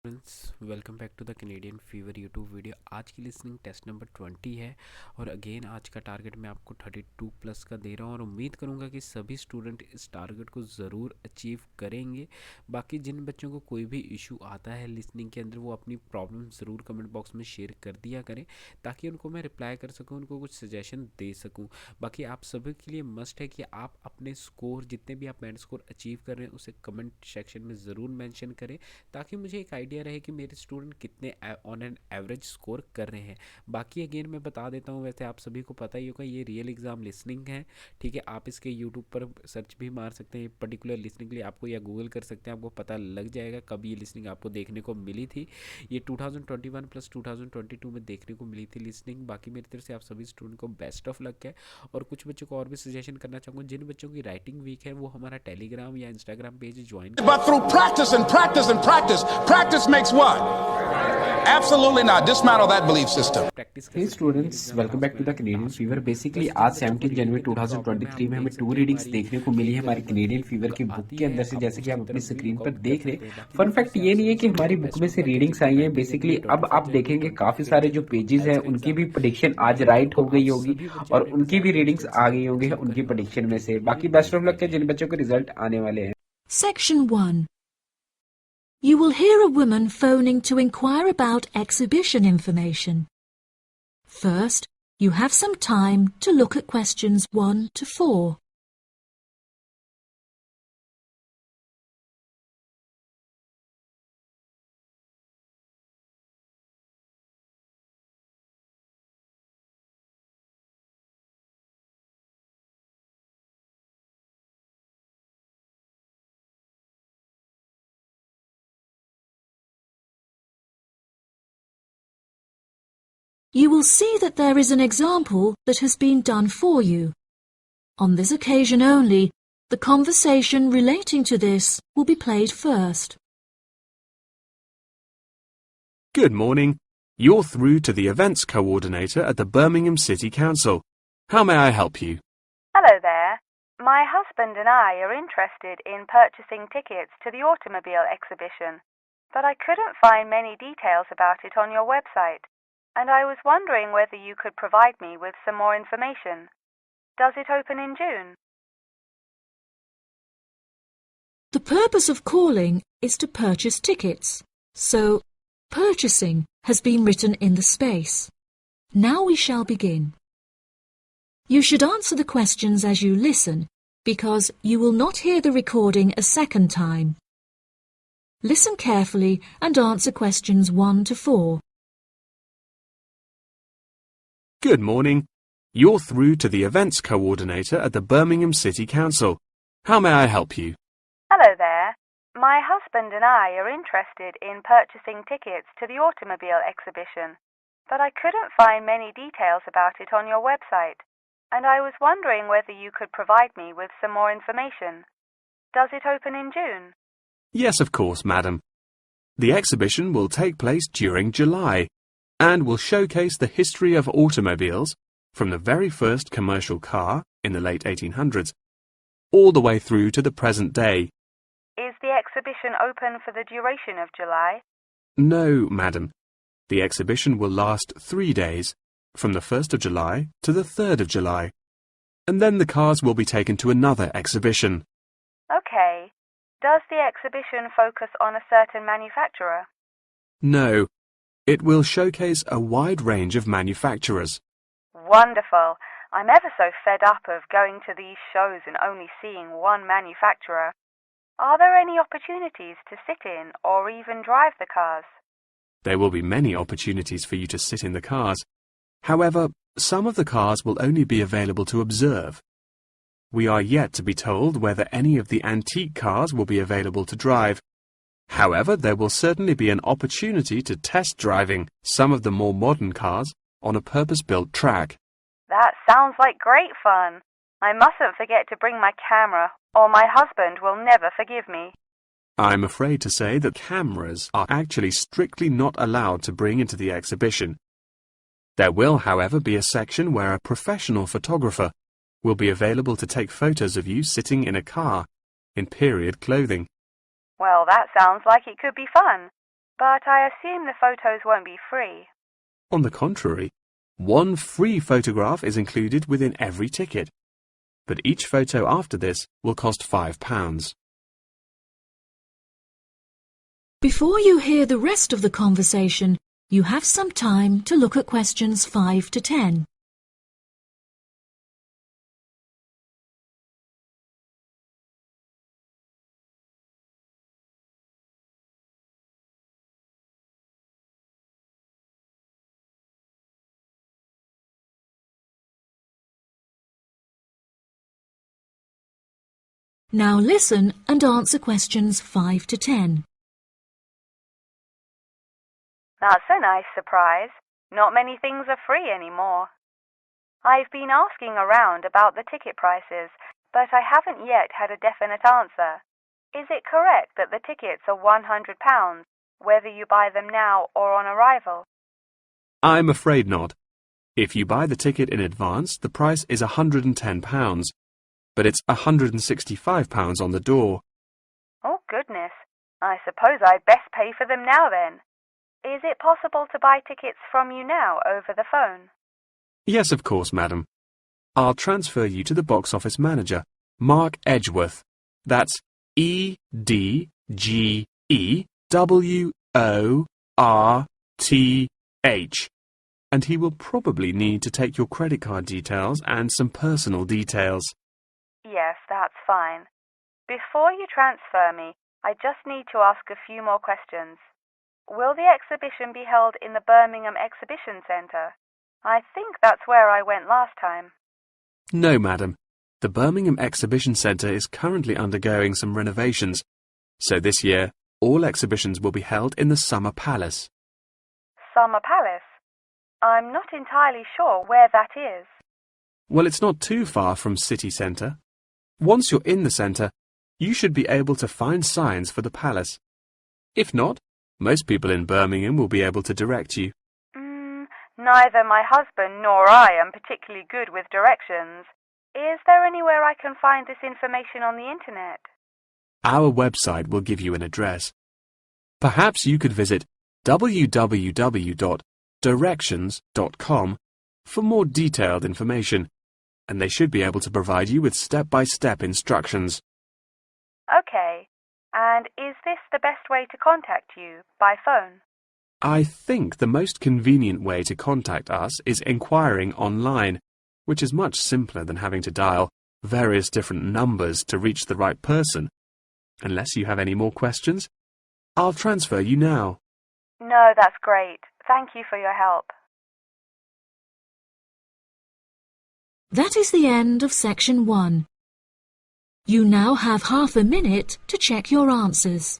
Friends welcome back to the Canadian fever YouTube video. आज की listening test number 20 है और अगेन आज का टारगेट मैं आपको 32 प्लस का दे रहा हूँ और उम्मीद करूँगा कि सभी स्टूडेंट इस टारगेट को ज़रूर अचीव करेंगे। बाकी जिन बच्चों को कोई भी इशू आता है लिसनिंग के अंदर वो अपनी प्रॉब्लम ज़रूर कमेंट बॉक्स में शेयर कर दिया करें ताकि उनको मैं रिप्लाई कर सकूँ, उनको कुछ सजेशन दे सकूँ। बाकी आप सभी के लिए मस्ट है कि आप अपने स्कोर जितने भी आप बैंड स्कोर अचीव कर रहे हैं उसे कमेंट सेक्शन में ज़रूर मेंशन करें ताकि मुझे एक आइडिया रहे कि मेरे स्टूडेंट कितने ऑन एन एवरेज स्कोर कर रहे हैं। बाकी अगेन मैं बता देता हूँ, वैसे आप सभी को पता ही होगा ये रियल एग्ज़ाम लिसनिंग है, ठीक है। आप इसके यूट्यूब पर सर्च भी मार सकते हैं पर्टिकुलर लिसनिंग के लिए आपको, या गूगल कर सकते हैं, आपको पता लग जाएगा कब ये लिसनिंग आपको देखने को मिली थी। ये 2021 प्लस 2022 में देखने को मिली थी लिसनिंग। बाकी मेरी तरफ से आप सभी स्टूडेंट को बेस्ट ऑफ लक है और कुछ बच्चों को और भी सजेशन करना चाहूँगा, जिन बच्चों की राइटिंग वीक है वो हमारा टेलीग्राम या Instagram page join But through practice and practice and practice, practice makes what? Absolutely not. Dismantle that belief system. Hey students, welcome back to the Canadian Fever. Basically आज 17 जनवरी 2023 में हमें 2 readings देखने को मिली है हमारी कैनेडियन फीवर की book के अंदर से, जैसे कि आप अपनी स्क्रीन पर देख रहे हैं। फन फैक्ट ये नहीं है कि हमारी बुक में से रीडिंग्स आई हैं, बेसिकली अब आप देखेंगे काफी सारे जो पेजेस हैं उनकी भी प्रेडिक्शन आज राइट हो गई होगी और उनकी भी रीडिंग्स आ गई होंगी उनकी प्रेडिक्शन में से। बाकी बेस्ट ऑफ लक है जिन बच्चों के रिजल्ट आने वाले हैं। Section 1. You will hear a woman phoning to inquire about exhibition information. First, you have some time to look at questions 1 to 4. You will see that there is an example that has been done for you. On this occasion only, the conversation relating to this will be played first. Good morning. You're through to the events coordinator at the Birmingham City Council. How may I help you? Hello there. My husband and I are interested in purchasing tickets to the automobile exhibition, but I couldn't find many details about it on your website, and I was wondering whether you could provide me with some more information. Does it open in June? The purpose of calling is to purchase tickets, so purchasing has been written in the space. Now we shall begin. You should answer the questions as you listen, because you will not hear the recording a second time. Listen carefully and answer questions 1 to 4. Good morning. You're through to the events coordinator at the Birmingham City Council. How may I help you? Hello there. My husband and I are interested in purchasing tickets to the automobile exhibition, but I couldn't find many details about it on your website, and I was wondering whether you could provide me with some more information. Does it open in June? Yes, of course, madam. The exhibition will take place during July and will showcase the history of automobiles from the very first commercial car in the late 1800s all the way through to the present day. Is the exhibition open for the duration of July? No, madam. The exhibition will last 3 days, from the 1st of July to the 3rd of July, and then the cars will be taken to another exhibition. Okay. Does the exhibition focus on a certain manufacturer? No, it will showcase a wide range of manufacturers. Wonderful. I'm ever so fed up of going to these shows and only seeing one manufacturer. Are there any opportunities to sit in or even drive the cars? There will be many opportunities for you to sit in the cars. However, some of the cars will only be available to observe. We are yet to be told whether any of the antique cars will be available to drive. However, there will certainly be an opportunity to test driving some of the more modern cars on a purpose-built track. That sounds like great fun. I mustn't forget to bring my camera, or my husband will never forgive me. I'm afraid to say that cameras are actually strictly not allowed to bring into the exhibition. There will, however, be a section where a professional photographer will be available to take photos of you sitting in a car in period clothing. Well, that sounds like it could be fun. but I assume the photos won't be free. On the contrary, one free photograph is included within every ticket, but each photo after this will cost £5. Before you hear the rest of the conversation, you have some time to look at questions 5 to 10. Now listen and answer questions 5 to 10. That's a nice surprise. Not many things are free anymore. I've been asking around about the ticket prices, but I haven't yet had a definite answer. Is it correct that the tickets are £100, whether you buy them now or on arrival? I'm afraid not. If you buy the ticket in advance, the price is £110, but it's £165 on the door. Oh, goodness. I suppose I'd best pay for them now then. Is it possible to buy tickets from you now over the phone? Yes, of course, madam. I'll transfer you to the box office manager, Mark Edgeworth. That's EDGEWORTH. And he will probably need to take your credit card details and some personal details. Yes, that's fine. Before you transfer me, I just need to ask a few more questions. Will the exhibition be held in the Birmingham Exhibition Centre? I think that's where I went last time. No, madam. The Birmingham Exhibition Centre is currently undergoing some renovations, so this year all exhibitions will be held in the Summer Palace. Summer Palace? I'm not entirely sure where that is. Well, it's not too far from City Centre. Once you're in the centre, you should be able to find signs for the palace. If not, most people in Birmingham will be able to direct you. Neither my husband nor I am particularly good with directions. Is there anywhere I can find this information on the internet? Our website will give you an address. Perhaps you could visit www.directions.com for more detailed information, and they should be able to provide you with step-by-step instructions. Okay. And is this the best way to contact you, by phone? I think the most convenient way to contact us is inquiring online, which is much simpler than having to dial various different numbers to reach the right person. Unless you have any more questions, I'll transfer you now. No, that's great. Thank you for your help. That is the end of section 1. You now have half a minute to check your answers.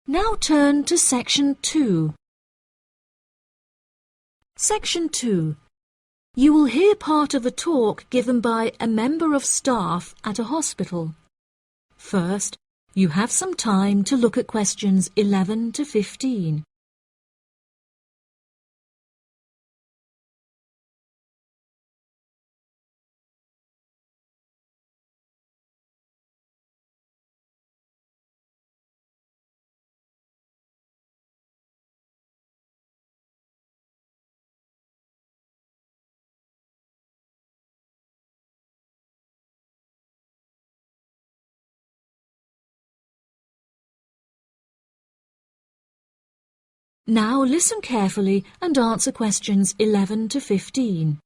Now turn to section 2. Section 2. You will hear part of a talk given by a member of staff at a hospital. First, you have some time to look at questions 11 to 15. Now listen carefully and answer questions 11 to 15.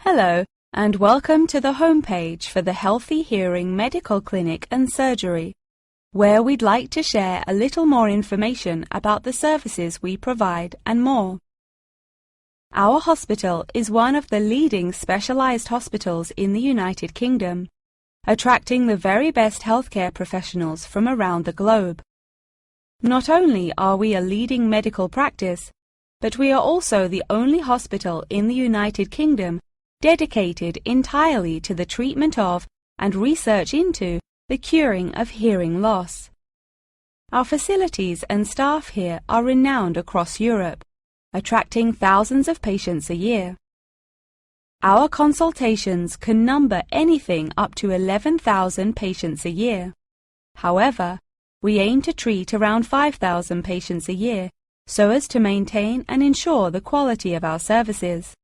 Hello, and welcome to the homepage for the Healthy Hearing Medical Clinic and Surgery, where we'd like to share a little more information about the services we provide and more. Our hospital is one of the leading specialised hospitals in the United Kingdom, attracting the very best healthcare professionals from around the globe. Not only are we a leading medical practice, but we are also the only hospital in the United Kingdom dedicated entirely to the treatment of and research into the curing of hearing loss. Our facilities and staff here are renowned across Europe, attracting thousands of patients a year. Our consultations can number anything up to 11,000 patients a year. However, we aim to treat around 5,000 patients a year so as to maintain and ensure the quality of our services.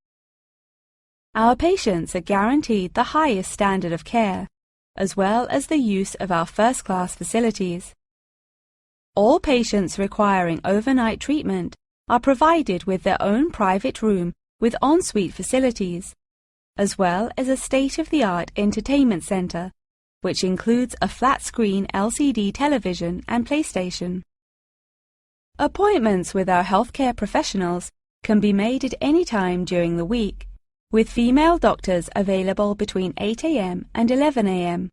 Our patients are guaranteed the highest standard of care, as well as the use of our first-class facilities. All patients requiring overnight treatment are provided with their own private room with ensuite facilities, as well as a state-of-the-art entertainment center, which includes a flat-screen LCD television and PlayStation. Appointments with our healthcare professionals can be made at any time during the week, with female doctors available between 8 a.m. and 11 a.m.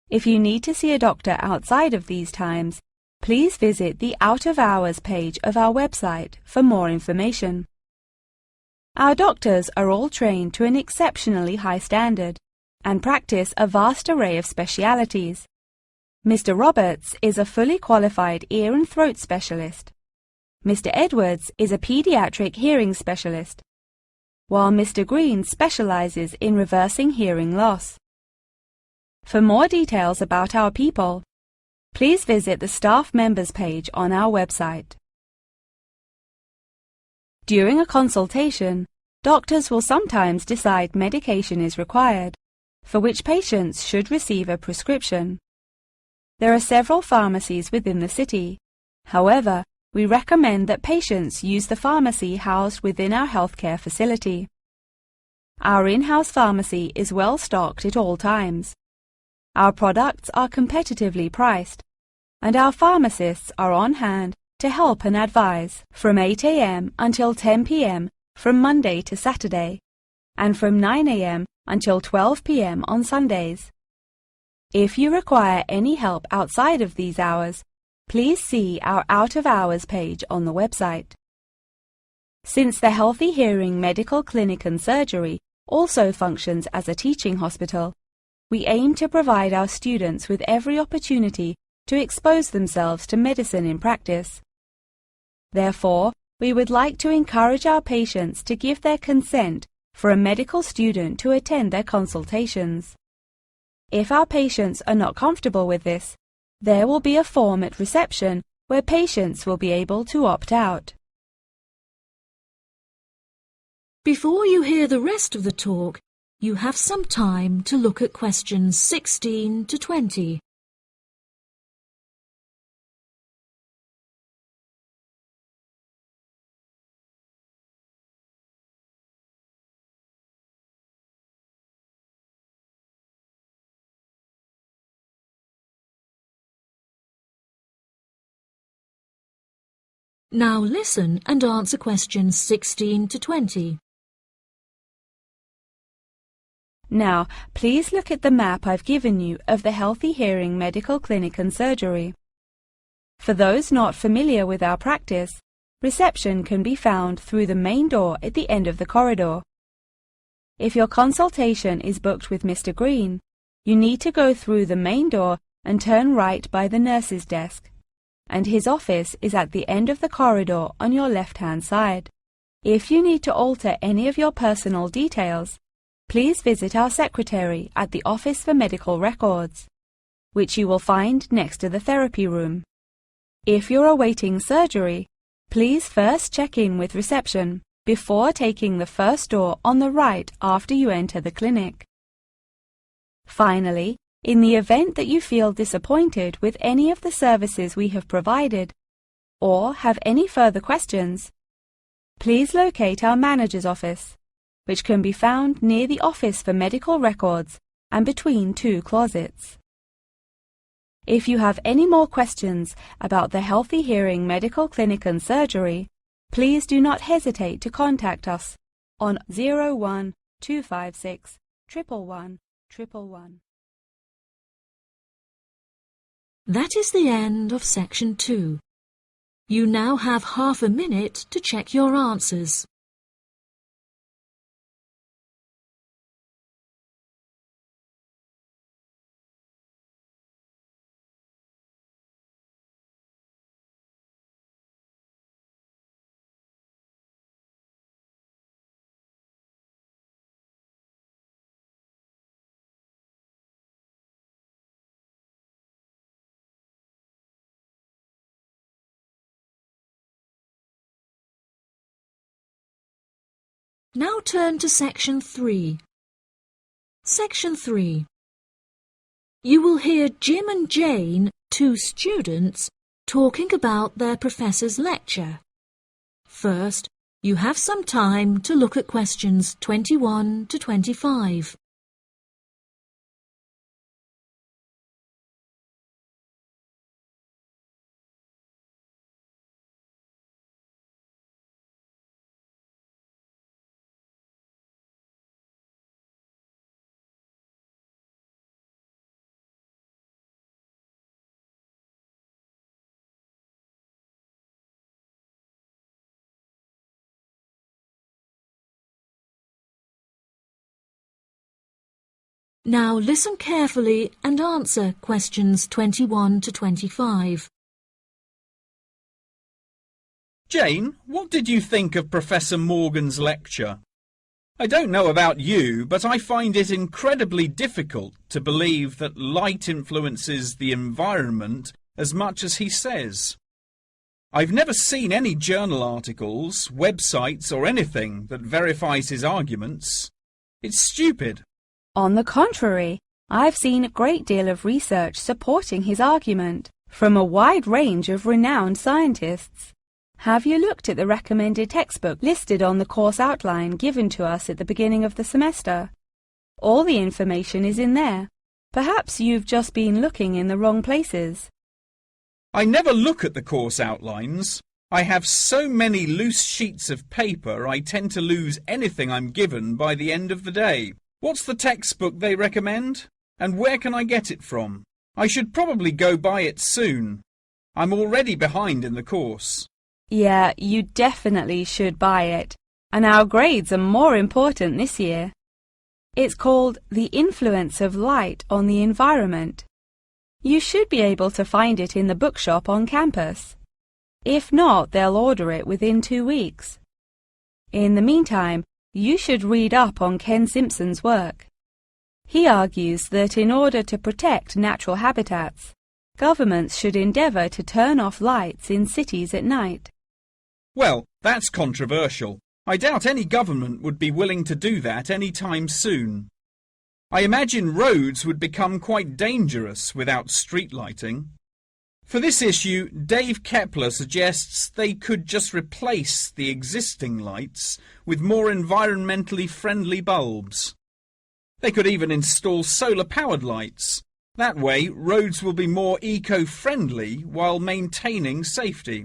If you need to see a doctor outside of these times, please visit the Out of Hours page of our website for more information. Our doctors are all trained to an exceptionally high standard and practice a vast array of specialities. Mr. Roberts is a fully qualified ear and throat specialist. Mr. Edwards is a pediatric hearing specialist, while Mr. Green specializes in reversing hearing loss. For more details about our people, please visit the staff members page on our website. During a consultation, doctors will sometimes decide medication is required, for which patients should receive a prescription. There are several pharmacies within the city. However, we recommend that patients use the pharmacy housed within our healthcare facility. Our in-house pharmacy is well stocked at all times. Our products are competitively priced, and our pharmacists are on hand to help and advise from 8 a.m. until 10 p.m. from Monday to Saturday, and from 9 a.m. until 12 p.m. on Sundays. If you require any help outside of these hours, please see our Out of Hours page on the website. Since the Healthy Hearing Medical Clinic and Surgery also functions as a teaching hospital, we aim to provide our students with every opportunity to expose themselves to medicine in practice. Therefore, we would like to encourage our patients to give their consent for a medical student to attend their consultations. If our patients are not comfortable with this, there will be a form at reception where patients will be able to opt out. Before you hear the rest of the talk, you have some time to look at questions 16 to 20. Now listen and answer questions 16 to 20. Now, please look at the map I've given you of the Healthy Hearing Medical Clinic and Surgery. For those not familiar with our practice, reception can be found through the main door at the end of the corridor. If your consultation is booked with Mr. Green, you need to go through the main door and turn right by the nurse's desk, and his office is at the end of the corridor on your left-hand side. If you need to alter any of your personal details, please visit our secretary at the Office for Medical Records, which you will find next to the therapy room. If you're awaiting surgery, please first check in with reception before taking the first door on the right after you enter the clinic. Finally, in the event that you feel disappointed with any of the services we have provided, or have any further questions, please locate our manager's office, which can be found near the Office for Medical Records and between two closets. If you have any more questions about the Healthy Hearing Medical Clinic and Surgery, please do not hesitate to contact us on 01 256 111 111. That is the end of section 2. You now have half a minute to check your answers. Now turn to section 3. Section 3. You will hear Jim and Jane, 2 students, talking about their professor's lecture. First, you have some time to look at questions 21 to 25. Now listen carefully and answer questions 21 to 25. Jane, what did you think of Professor Morgan's lecture? I don't know about you, but I find it incredibly difficult to believe that light influences the environment as much as he says. I've never seen any journal articles, websites or anything that verifies his arguments. It's stupid. On the contrary, I've seen a great deal of research supporting his argument from a wide range of renowned scientists. Have you looked at the recommended textbook listed on the course outline given to us at the beginning of the semester? All the information is in there. Perhaps you've just been looking in the wrong places. I never look at the course outlines. I have so many loose sheets of paper I tend to lose anything I'm given by the end of the day. What's the textbook they recommend? And where can I get it from? I should probably go buy it soon. I'm already behind in the course. Yeah, you definitely should buy it. And our grades are more important this year. It's called The Influence of Light on the Environment. You should be able to find it in the bookshop on campus. If not, they'll order it within 2 weeks. In the meantime, you should read up on Ken Simpson's work. He argues that in order to protect natural habitats, governments should endeavour to turn off lights in cities at night. Well, that's controversial. I doubt any government would be willing to do that any time soon. I imagine roads would become quite dangerous without street lighting. For this issue, Dave Kepler suggests they could just replace the existing lights with more environmentally friendly bulbs. They could even install solar-powered lights. That way, roads will be more eco-friendly while maintaining safety.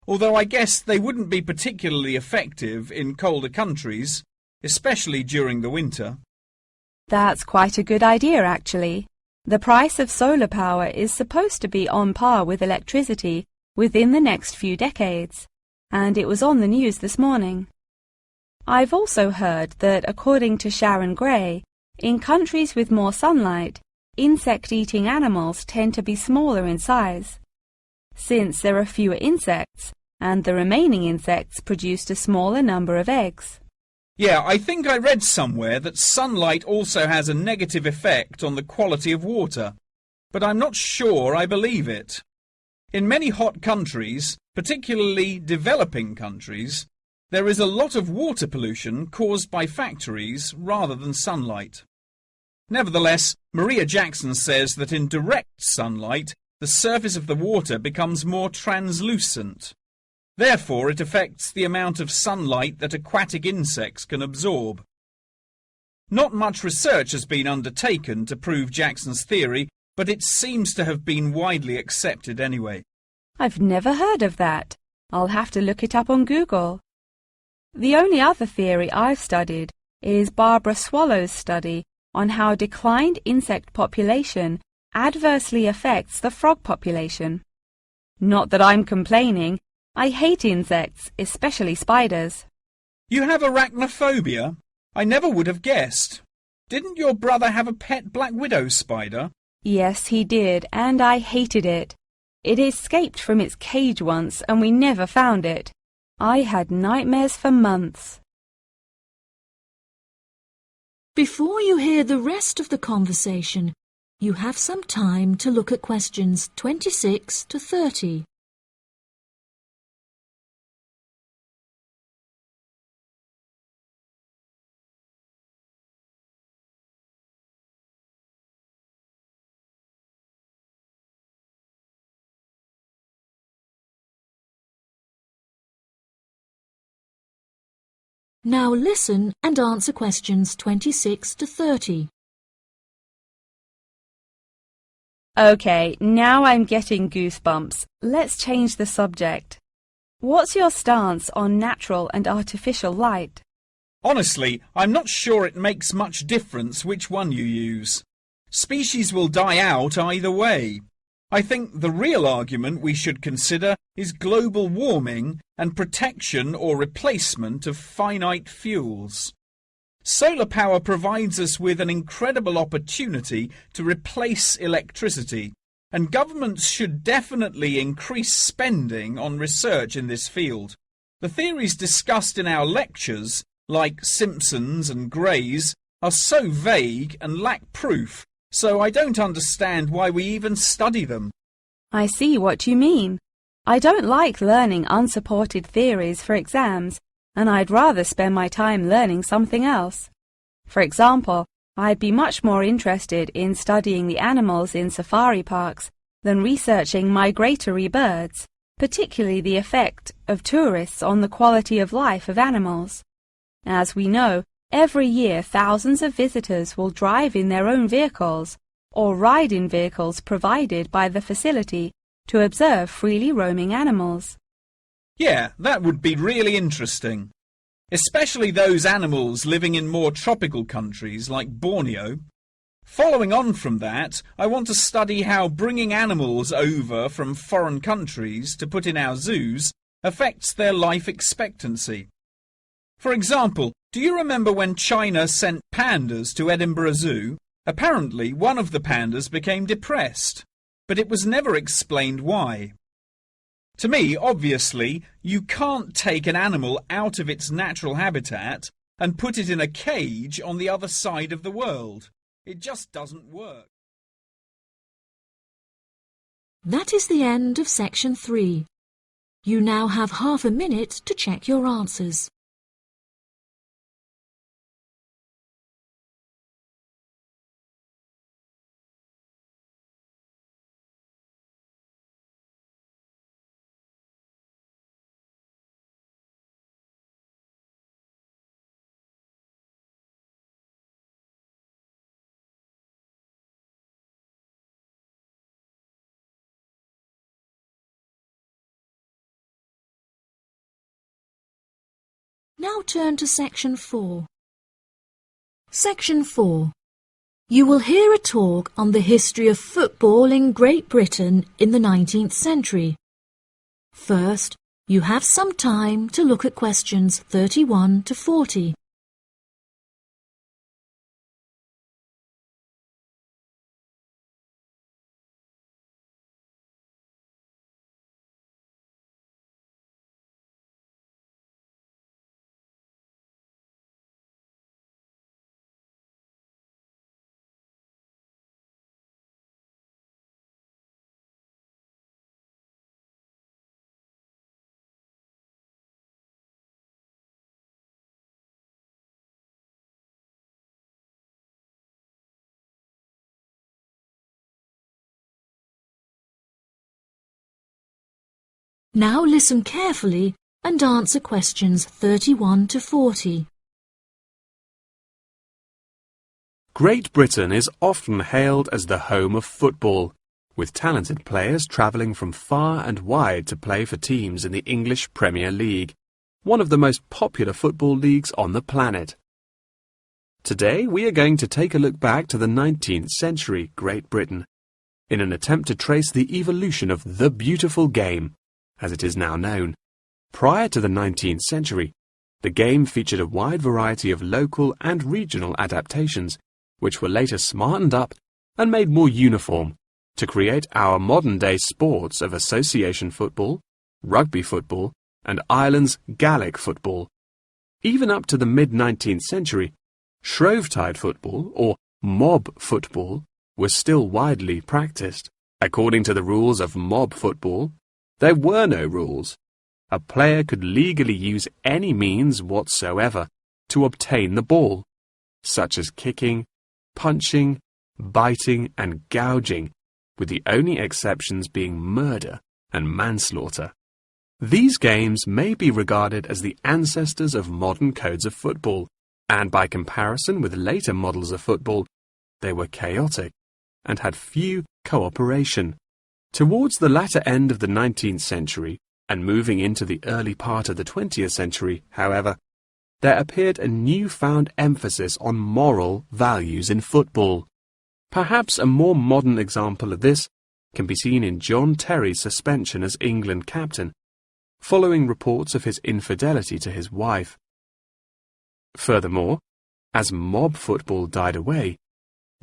Although I guess they wouldn't be particularly effective in colder countries, especially during the winter. That's quite a good idea, actually. The price of solar power is supposed to be on par with electricity within the next few decades, and it was on the news this morning. I've also heard that, according to Sharon Gray, in countries with more sunlight, insect-eating animals tend to be smaller in size. Since there are fewer insects, and the remaining insects produced a smaller number of eggs. Yeah, I think I read somewhere that sunlight also has a negative effect on the quality of water, but I'm not sure I believe it. In many hot countries, particularly developing countries, there is a lot of water pollution caused by factories rather than sunlight. Nevertheless, Maria Jackson says that in direct sunlight, the surface of the water becomes more translucent. Therefore, it affects the amount of sunlight that aquatic insects can absorb. Not much research has been undertaken to prove Jackson's theory, but it seems to have been widely accepted anyway. I've never heard of that. I'll have to look it up on Google. The only other theory I've studied is Barbara Swallow's study on how declined insect population adversely affects the frog population. Not that I'm complaining. I hate insects, especially spiders. You have arachnophobia? I never would have guessed. Didn't your brother have a pet black widow spider? Yes, he did, and I hated it. It escaped from its cage once, and we never found it. I had nightmares for months. Before you hear the rest of the conversation, you have some time to look at questions 26 to 30. Now listen and answer questions 26 to 30. Okay, now I'm getting goosebumps. Let's change the subject. What's your stance on natural and artificial light? Honestly, I'm not sure it makes much difference which one you use. Species will die out either way. I think the real argument we should consider is global warming and protection or replacement of finite fuels. Solar power provides us with an incredible opportunity to replace electricity, and governments should definitely increase spending on research in this field. The theories discussed in our lectures, like Simpson's and Gray's, are so vague and lack proof, so I don't understand why we even study them. I see what you mean. I don't like learning unsupported theories for exams, and I'd rather spend my time learning something else. For example, I'd be much more interested in studying the animals in safari parks than researching migratory birds, particularly the effect of tourists on the quality of life of animals. As we know, every year thousands of visitors will drive in their own vehicles or ride in vehicles provided by the facility to observe freely roaming animals. Yeah, that would be really interesting. Especially those animals living in more tropical countries like Borneo. Following on from that, I want to study how bringing animals over from foreign countries to put in our zoos affects their life expectancy. For example, do you remember when China sent pandas to Edinburgh Zoo? Apparently, one of the pandas became depressed, but it was never explained why. To me, obviously, you can't take an animal out of its natural habitat and put it in a cage on the other side of the world. It just doesn't work. That is the end of section 3. You now have half a minute to check your answers. Now turn to section 4. Section 4. You will hear a talk on the history of football in Great Britain in the 19th century. First, you have some time to look at questions 31 to 40. Now listen carefully and answer questions 31 to 40. Great Britain is often hailed as the home of football, with talented players travelling from far and wide to play for teams in the English Premier League, one of the most popular football leagues on the planet. Today we are going to take a look back to the 19th century Great Britain in an attempt to trace the evolution of the beautiful game, as it is now known. Prior to the 19th century, the game featured a wide variety of local and regional adaptations, which were later smartened up and made more uniform to create our modern-day sports of association football, rugby football, and Ireland's Gaelic football. Even up to the mid-19th century, Shrovetide football, or mob football, was still widely practiced. According to the rules of mob football, there were no rules. A player could legally use any means whatsoever to obtain the ball, such as kicking, punching, biting, and gouging, with the only exceptions being murder and manslaughter. These games may be regarded as the ancestors of modern codes of football, and by comparison with later models of football, they were chaotic and had few cooperation. Towards the latter end of the 19th century and moving into the early part of the 20th century, however, there appeared a newfound emphasis on moral values in football. Perhaps a more modern example of this can be seen in John Terry's suspension as England captain, following reports of his infidelity to his wife. Furthermore, as mob football died away,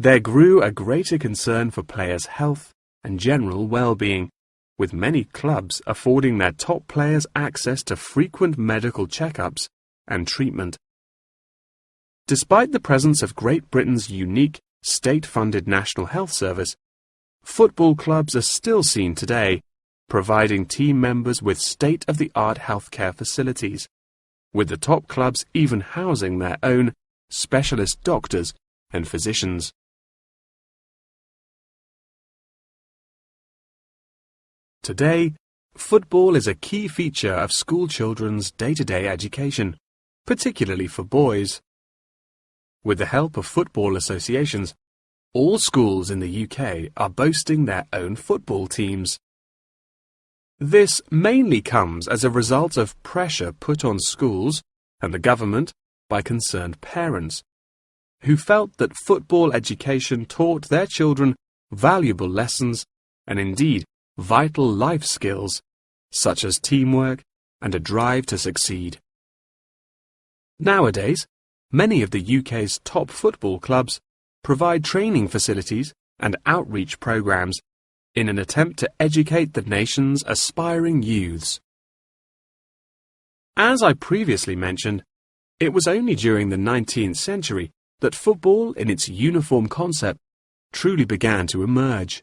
there grew a greater concern for players' health and general well-being, with many clubs affording their top players access to frequent medical checkups and treatment. Despite the presence of Great Britain's unique state-funded National Health Service, football clubs are still seen today providing team members with state-of-the-art healthcare facilities, with the top clubs even housing their own specialist doctors and physicians. Today, football is a key feature of school children's day-to-day education, particularly for boys. With the help of football associations, all schools in the UK are boasting their own football teams. This mainly comes as a result of pressure put on schools and the government by concerned parents, who felt that football education taught their children valuable lessons and indeed vital life skills, such as teamwork and a drive to succeed. Nowadays, many of the UK's top football clubs provide training facilities and outreach programs in an attempt to educate the nation's aspiring youths. As I previously mentioned, it was only during the 19th century that football in its uniform concept truly began to emerge,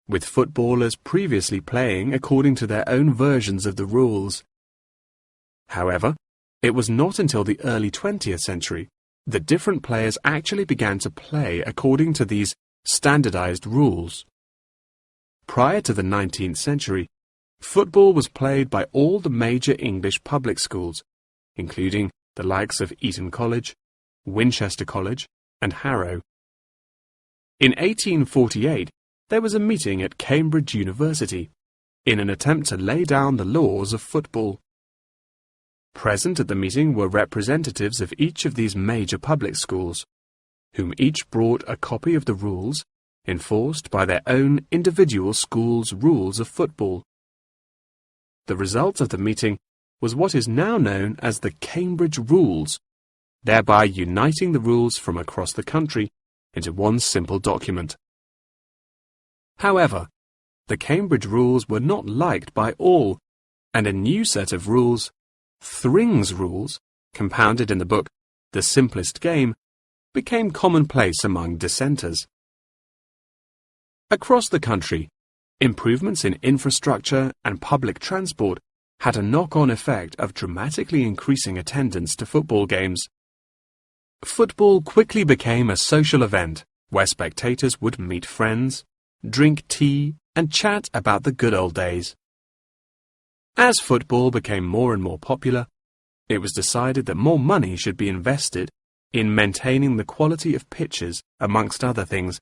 with footballers previously playing according to their own versions of the rules. However, it was not until the early 20th century that different players actually began to play according to these standardized rules. Prior to the 19th century, football was played by all the major English public schools, including the likes of Eton College, Winchester College, and Harrow. In 1848, there was a meeting at Cambridge University in an attempt to lay down the laws of football. Present at the meeting were representatives of each of these major public schools, whom each brought a copy of the rules enforced by their own individual school's rules of football. The result of the meeting was what is now known as the Cambridge Rules, thereby uniting the rules from across the country into one simple document. However, the Cambridge Rules were not liked by all, and a new set of rules, Thring's Rules, compounded in the book The Simplest Game, became commonplace among dissenters. Across the country, improvements in infrastructure and public transport had a knock-on effect of dramatically increasing attendance to football games. Football quickly became a social event where spectators would meet friends, drink tea, and chat about the good old days. As football became more and more popular, it was decided that more money should be invested in maintaining the quality of pitches, amongst other things,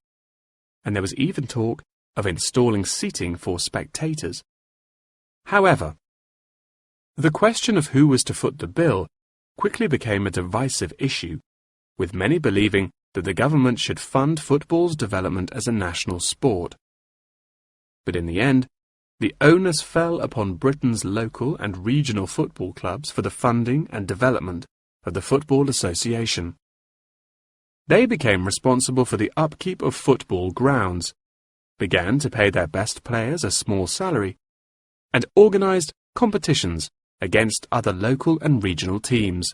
and there was even talk of installing seating for spectators. However, the question of who was to foot the bill quickly became a divisive issue, with many believing that the government should fund football's development as a national sport. But in the end, the onus fell upon Britain's local and regional football clubs for the funding and development of the Football Association. They became responsible for the upkeep of football grounds, began to pay their best players a small salary, and organised competitions against other local and regional teams.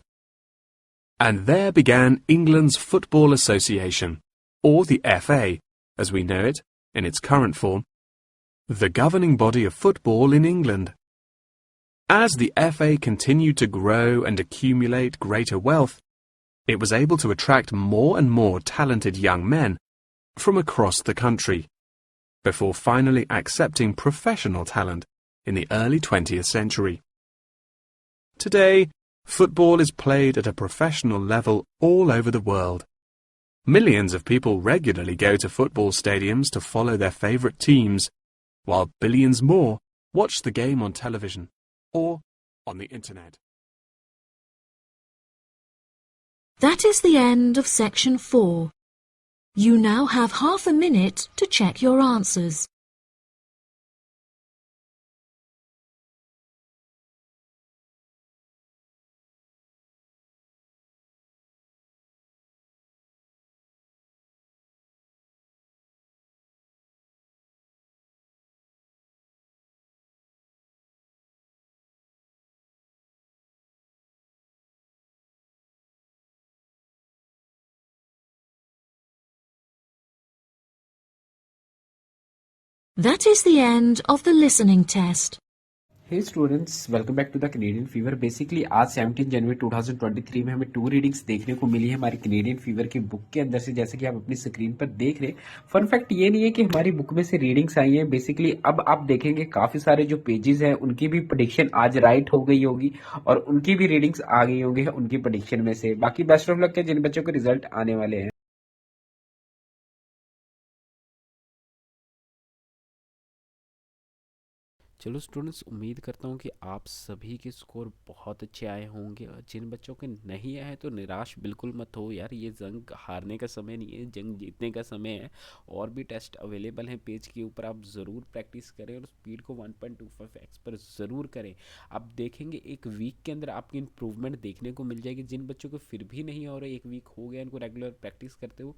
And there began England's Football Association, or the FA, as we know it in its current form, the governing body of football in England. As the FA continued to grow and accumulate greater wealth, it was able to attract more and more talented young men from across the country, before finally accepting professional talent in the early 20th century. Today, football is played at a professional level all over the world. Millions of people regularly go to football stadiums to follow their favourite teams, while billions more watch the game on television or on the internet. That is the end of section 4. You now have half a minute to check your answers. That is the end of the listening test. Hey students, welcome back to the Canadian fever. Basically आज 17 जनवरी 2023 में हमें 2 readings देखने को मिली है हमारी Canadian fever की book के अंदर से, जैसे कि आप अपनी स्क्रीन पर देख रहे। फन फैक्ट ये नहीं है कि हमारी बुक में से रीडिंग्स आई हैं। बेसिकली अब आप देखेंगे काफी सारे जो पेजेस हैं उनकी भी प्रेडिक्शन आज राइट हो गई होगी और उनकी भी रीडिंग्स आ गई होंगी उनकी प्रेडिक्शन में से। बाकी बेस्ट ऑफ लक है जिन बच्चों के रिजल्ट आने वाले हैं। चलो स्टूडेंट्स, उम्मीद करता हूँ कि आप सभी के स्कोर बहुत अच्छे आए होंगे। और जिन बच्चों के नहीं आए तो निराश बिल्कुल मत हो यार, ये जंग हारने का समय नहीं है, जंग जीतने का समय है। और भी टेस्ट अवेलेबल हैं पेज के ऊपर, आप ज़रूर प्रैक्टिस करें और स्पीड को 1.25x पर ज़रूर करें। आप देखेंगे एक वीक के अंदर आपकी इम्प्रूवमेंट देखने को मिल जाएगी। जिन बच्चों को फिर भी नहीं हो रहा, एक वीक हो गया इनको रेगुलर प्रैक्टिस करते हो,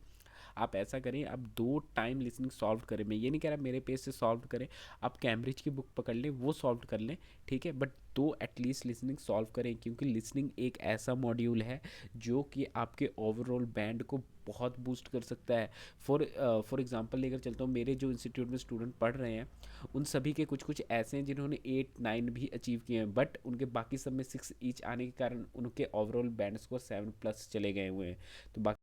आप ऐसा करें, आप 2 टाइम लिसनिंग सॉल्व करें। मैं ये नहीं कह रहा मेरे पेज से सॉल्व करें, आप कैम्ब्रिज की बुक पकड़ लें, वो सॉल्व कर लें, ठीक है, बट 2 एटलीस्ट लिसनिंग सॉल्व करें, क्योंकि लिसनिंग एक ऐसा मॉड्यूल है जो कि आपके ओवरऑल बैंड को बहुत बूस्ट कर सकता है। फॉर एग्जांपल लेकर चलता हूँ, मेरे जो इंस्टीट्यूट में स्टूडेंट पढ़ रहे हैं उन सभी के कुछ कुछ ऐसे हैं जिन्होंने 8-9 भी अचीव किए हैं, बट उनके बाकी सब में 6 ईच आने के कारण उनके ओवरऑल बैंड स्कोर 7+ चले गए हुए हैं। तो बाकी